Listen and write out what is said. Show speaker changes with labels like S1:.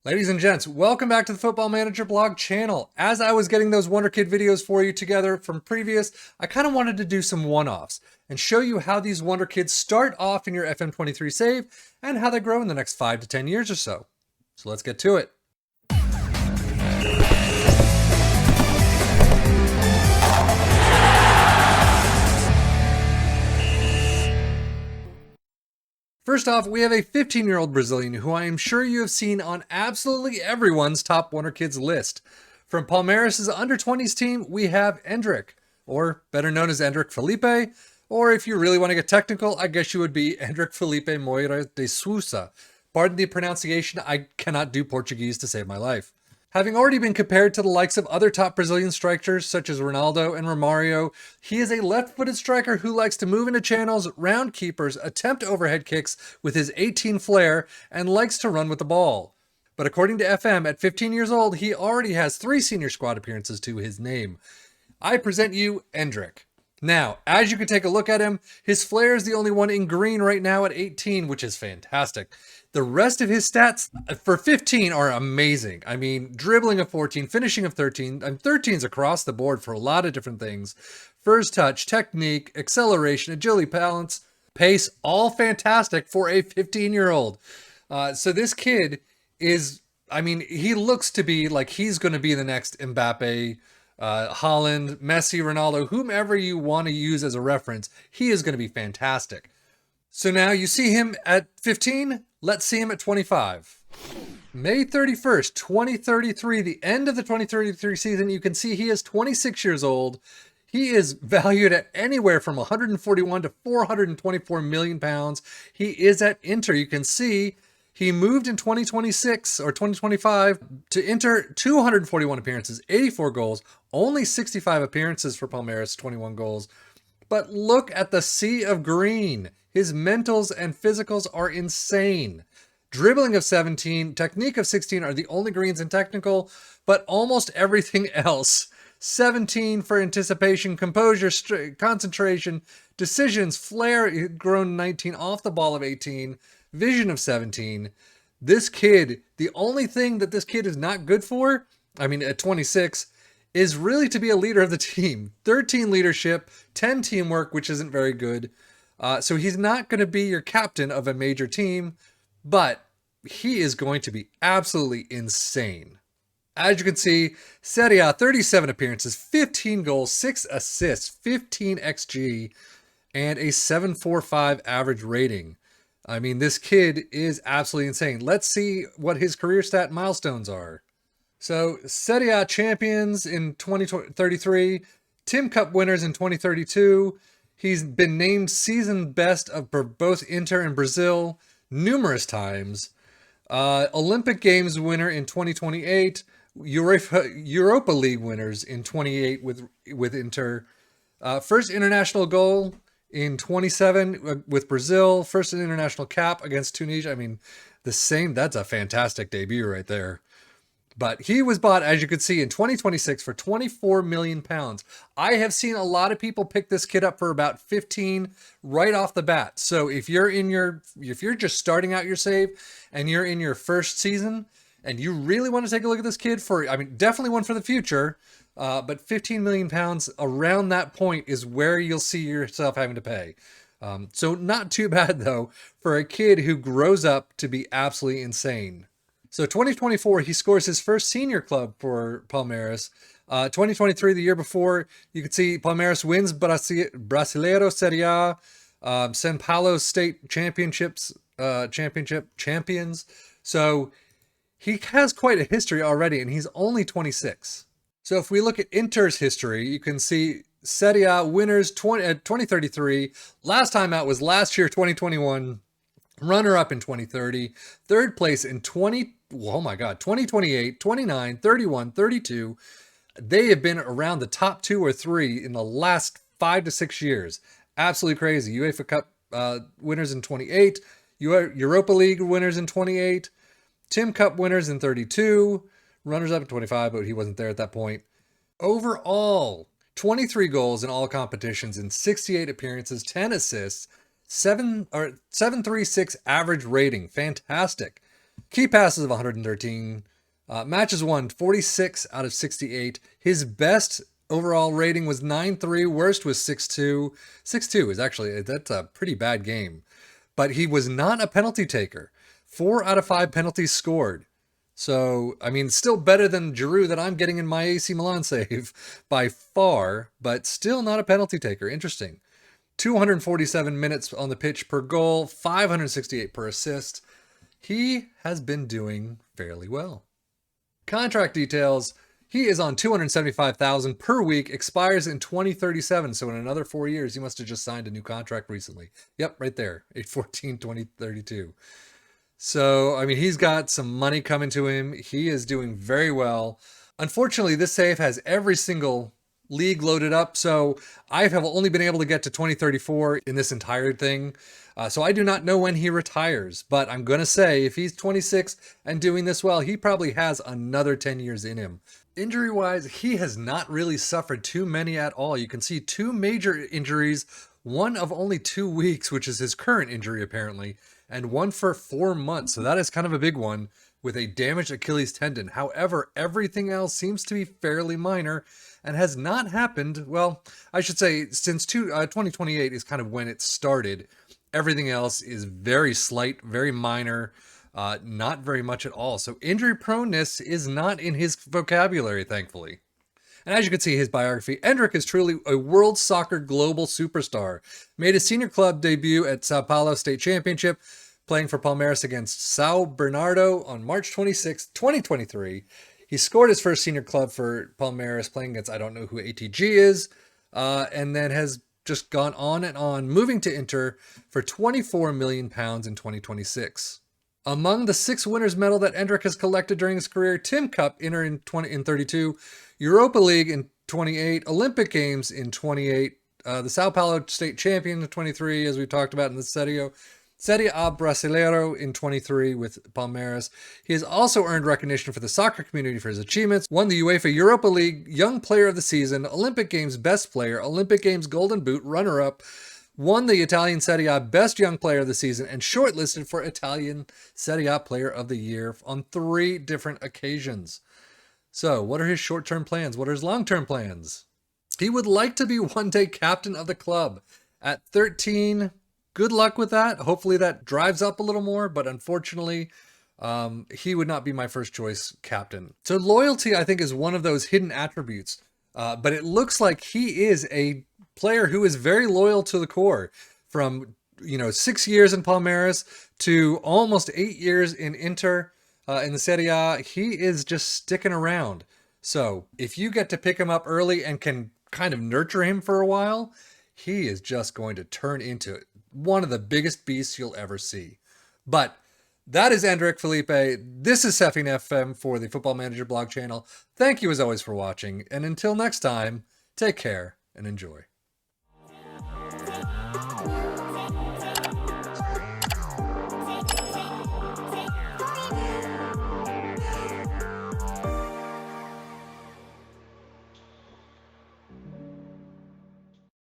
S1: Ladies and gents, welcome back to the Football Manager blog channel. As I was getting those Wonder Kid videos for you together from previous, I kind of wanted to do some one-offs and show you how these Wonder Kids start off in your FM23 save and how they grow in the next 5 to 10 years or so. So let's get to it. First off, we have a 15-year-old Brazilian who I am sure you have seen on absolutely everyone's top Wonder Kids list. From Palmeiras' under-20s team, we have Endrick, or better known as Endrick Felipe, or if you really want to get technical, I guess you would be Endrick Felipe Moira de Sousa. Pardon the pronunciation, I cannot do Portuguese to save my life. Having already been compared to the likes of other top Brazilian strikers such as Ronaldo and Romario, he is a left-footed striker who likes to move into channels, round keepers, attempt overhead kicks with his 18 flair, and likes to run with the ball. But according to FM, at 15 years old, he already has 3 senior squad appearances to his name. I present you Endrick. Now, as you can take a look at him, his flair is the only one in green right now at 18, which is fantastic. The rest of his stats for 15 are amazing. I mean, dribbling of 14, finishing of 13. 13's across the board for a lot of different things. First touch, technique, acceleration, agility, balance, pace, all fantastic for a 15-year-old. So this kid is, I mean, he looks to be like he's going to be the next Mbappe, Holland, Messi, Ronaldo, whomever you want to use as a reference. He is going to be fantastic. So now you see him at 15, let's see him at 25. May 31st, 2033, the end of the 2033 season, you can see he is 26 years old. He is valued at anywhere from 141 to 424 million pounds. He is at Inter. You can see he moved in 2026 or 2025 to Inter, 241 appearances, 84 goals, only 65 appearances for Palmeiras, 21 goals. But look at the sea of green. His mentals and physicals are insane. Dribbling of 17, technique of 16 are the only greens in technical, but almost everything else. 17 for anticipation, composure, concentration, decisions, flair, grown 19, off the ball of 18, vision of 17. This kid, the only thing that this kid is not good for, I mean, at 26, is really to be a leader of the team. 13 leadership, 10 teamwork, which isn't very good. So he's not going to be your captain of a major team, but he is going to be absolutely insane. As you can see, Serie A, 37 appearances, 15 goals, 6 assists, 15 XG, and a 7.45 average rating. I mean, this kid is absolutely insane. Let's see what his career stat milestones are. So, Serie A champions in 2033, Tim Cup winners in 2032. He's been named season best of both Inter and Brazil numerous times. Olympic Games winner in 2028. Europa League winners in 28 with Inter. First international goal in 27 with Brazil. First international cap against Tunisia. I mean, that's a fantastic debut right there. But he was bought, as you could see, in 2026 for 24 million pounds. I have seen a lot of people pick this kid up for about 15 right off the bat. So if you're just starting out your save and you're in your first season and you really want to take a look at this kid definitely one for the future. But 15 million pounds around that point is where you'll see yourself having to pay. So not too bad though for a kid who grows up to be absolutely insane. So 2024, he scores his first senior club for Palmeiras. 2023, the year before, you can see Palmeiras wins Brasileiro Serie A, São Paulo State Championship champions. So he has quite a history already, and he's only 26. So if we look at Inter's history, you can see Serie A winners 2033. Last time out was last year, 2021. Runner-up in 2030, third place in 2028, 29, 31, 32. They have been around the top 2 or 3 in the last 5 to 6 years. Absolutely crazy. UEFA Cup winners in 28, Europa League winners in 28, Tim Cup winners in 32, runners-up in 25, but he wasn't there at that point. Overall, 23 goals in all competitions in 68 appearances, 10 assists, 7.36 average rating. Fantastic. Key passes of 113. Matches won 46 out of 68. His best overall rating was 9.3. Worst was 6.2. 6.2 is actually, that's a pretty bad game. But he was not a penalty taker. 4 out of 5 penalties scored. So, I mean, still better than Giroud that I'm getting in my AC Milan save by far, but still not a penalty taker. Interesting. 247 minutes on the pitch per goal, 568 per assist. He has been doing fairly well. Contract details. He is on $275,000 per week, expires in 2037. So in another 4 years, he must have just signed a new contract recently. Yep, right there, 8/14/2032. So, I mean, he's got some money coming to him. He is doing very well. Unfortunately, this save has every single league loaded up, so I have only been able to get to 2034 in this entire thing. So I do not know when he retires, but I'm going to say if he's 26 and doing this well, he probably has another 10 years in him. Injury-wise, he has not really suffered too many at all. You can see 2 major injuries, one of only 2 weeks, which is his current injury apparently, and one for 4 months. So that is kind of a big one with a damaged Achilles tendon. However, everything else seems to be fairly minor and has not happened. Well, I should say since 2028 is kind of when it started. Everything else is very slight, very minor, not very much at all. So injury proneness is not in his vocabulary, thankfully. And as you can see, his biography, Endrick is truly a world soccer global superstar. Made his senior club debut at Sao Paulo State Championship, playing for Palmeiras against Sao Bernardo on March 26, 2023. He scored his first senior club for Palmeiras, playing against, I don't know who ATG is, and then has just gone on and on, moving to Inter for £24 million in 2026. Among the 6 winners' medal that Endrick has collected during his career, Tim Cup, Inter in 32, Europa League in 28, Olympic Games in 28, the Sao Paulo State Champion in 23, as we've talked about in the Serie A Brasileiro in 23 with Palmeiras. He has also earned recognition for the soccer community for his achievements, won the UEFA Europa League Young Player of the Season, Olympic Games Best Player, Olympic Games Golden Boot runner-up, won the Italian Serie A Best Young Player of the Season, and shortlisted for Italian Serie A Player of the Year on 3 different occasions. So, what are his short-term plans? What are his long-term plans? He would like to be one day captain of the club. At 13, good luck with that. Hopefully that drives up a little more, but unfortunately, he would not be my first choice captain. So loyalty, I think, is one of those hidden attributes. But it looks like he is a player who is very loyal to the core. From 6 years in Palmeiras to almost 8 years in Inter in the Serie A, he is just sticking around. So if you get to pick him up early and can kind of nurture him for a while, he is just going to turn into one of the biggest beasts you'll ever see. But that is Endrick Felipe. This is Seffing FM for the Football Manager blog channel. Thank you as always for watching, and until next time, take care and enjoy.